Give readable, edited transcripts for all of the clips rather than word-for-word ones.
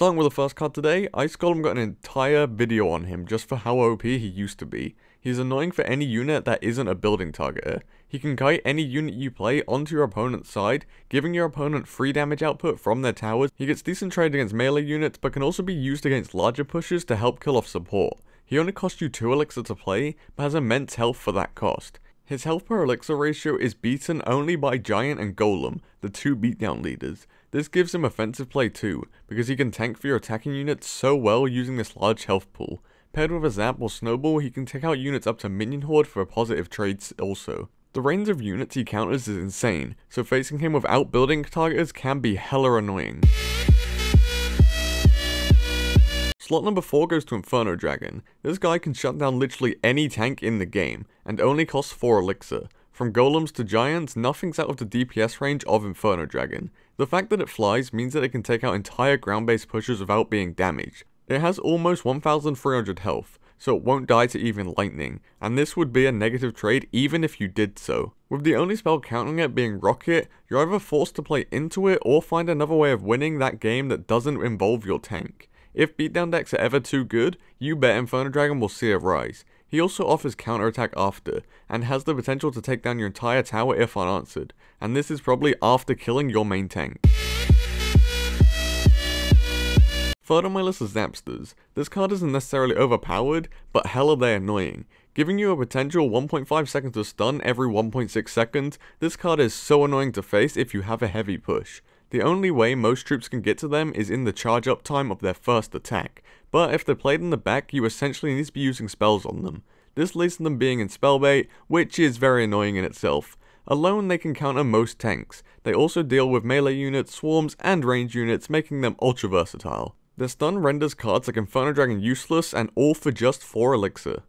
Starting with the first card today, Ice Golem got an entire video on him just for how OP he used to be. He's annoying for any unit that isn't a building targeter. He can kite any unit you play onto your opponent's side, giving your opponent free damage output from their towers. He gets decent trade against melee units, but can also be used against larger pushes to help kill off support. He only costs you 2 elixir to play, but has immense health for that cost. His health per elixir ratio is beaten only by Giant and Golem, the 2 beatdown leaders. This gives him offensive play too, because he can tank for your attacking units so well using this large health pool. Paired with a Zap or Snowball, he can take out units up to Minion Horde for positive trades also. The range of units he counters is insane, so facing him without building targeters can be hella annoying. Slot number 4 goes to Inferno Dragon. This guy can shut down literally any tank in the game, and only costs 4 elixir. From golems to giants, nothing's out of the DPS range of Inferno Dragon. The fact that it flies means that it can take out entire ground-based pushers without being damaged. It has almost 1300 health, so it won't die to even lightning, and this would be a negative trade even if you did so. With the only spell countering it being Rocket, you're either forced to play into it or find another way of winning that game that doesn't involve your tank. If beatdown decks are ever too good, you bet Inferno Dragon will see a rise. He also offers counterattack after, and has the potential to take down your entire tower if unanswered, and this is probably after killing your main tank. Third on my list is Zapsters. This card isn't necessarily overpowered, but hella they annoying. Giving you a potential 1.5 seconds to stun every 1.6 seconds, this card is so annoying to face if you have a heavy push. The only way most troops can get to them is in the charge up time of their first attack, but if they're played in the back, you essentially need to be using spells on them. This leads to them being in spell bait, which is very annoying in itself. Alone they can counter most tanks. They also deal with melee units, swarms, and range units, making them ultra versatile. Their stun renders cards like Inferno Dragon useless, and all for just 4 elixir.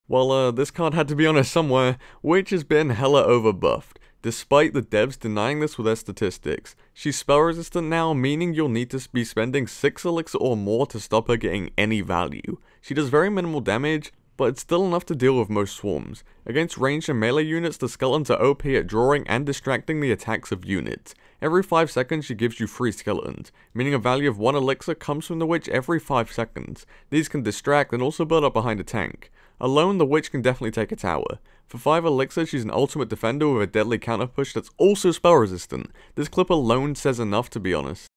Well, this card had to be on it somewhere, which has been hella overbuffed. Despite the devs denying this with their statistics. She's spell resistant now, meaning you'll need to be spending 6 elixir or more to stop her getting any value. She does very minimal damage, but it's still enough to deal with most swarms. Against ranged and melee units, the skeletons are OP at drawing and distracting the attacks of units. Every 5 seconds she gives you 3 skeletons, meaning a value of 1 elixir comes from the witch every 5 seconds. These can distract and also build up behind a tank. Alone, the witch can definitely take a tower. For 5 elixir, she's an ultimate defender with a deadly counter push that's also spell resistant. This clip alone says enough, to be honest.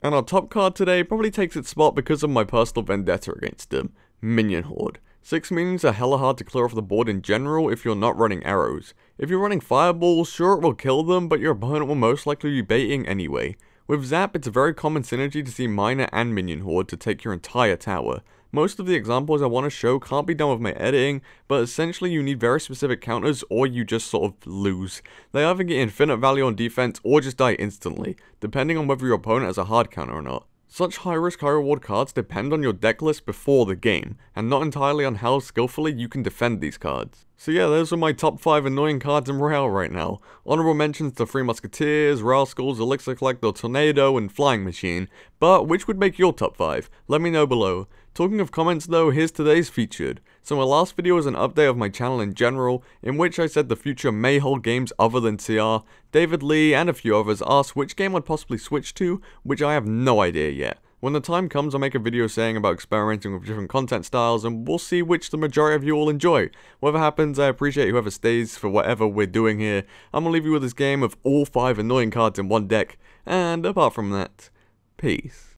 And our top card today probably takes its spot because of my personal vendetta against him, Minion Horde. 6 minions are hella hard to clear off the board in general if you're not running arrows. If you're running fireballs, sure it will kill them, but your opponent will most likely be baiting anyway. With Zap, it's a very common synergy to see Miner and Minion Horde to take your entire tower. Most of the examples I want to show can't be done with my editing, but essentially you need very specific counters or you just sort of lose. They either get infinite value on defense or just die instantly, depending on whether your opponent has a hard counter or not. Such high risk, high reward cards depend on your deck list before the game, and not entirely on how skillfully you can defend these cards. So yeah, those are my top 5 annoying cards in Royale right now. Honorable mentions to 3 Musketeers, Rascals, Elixir Collector, Tornado, and Flying Machine. But which would make your top 5? Let me know below. Talking of comments though, here's today's featured. So my last video was an update of my channel in general, in which I said the future may hold games other than CR. David Lee and a few others asked which game I'd possibly switch to, which I have no idea yet. When the time comes, I'll make a video saying about experimenting with different content styles, and we'll see which the majority of you will enjoy. Whatever happens, I appreciate whoever stays for whatever we're doing here. I'm gonna leave you with this game of all 5 annoying cards in one deck, and apart from that, peace.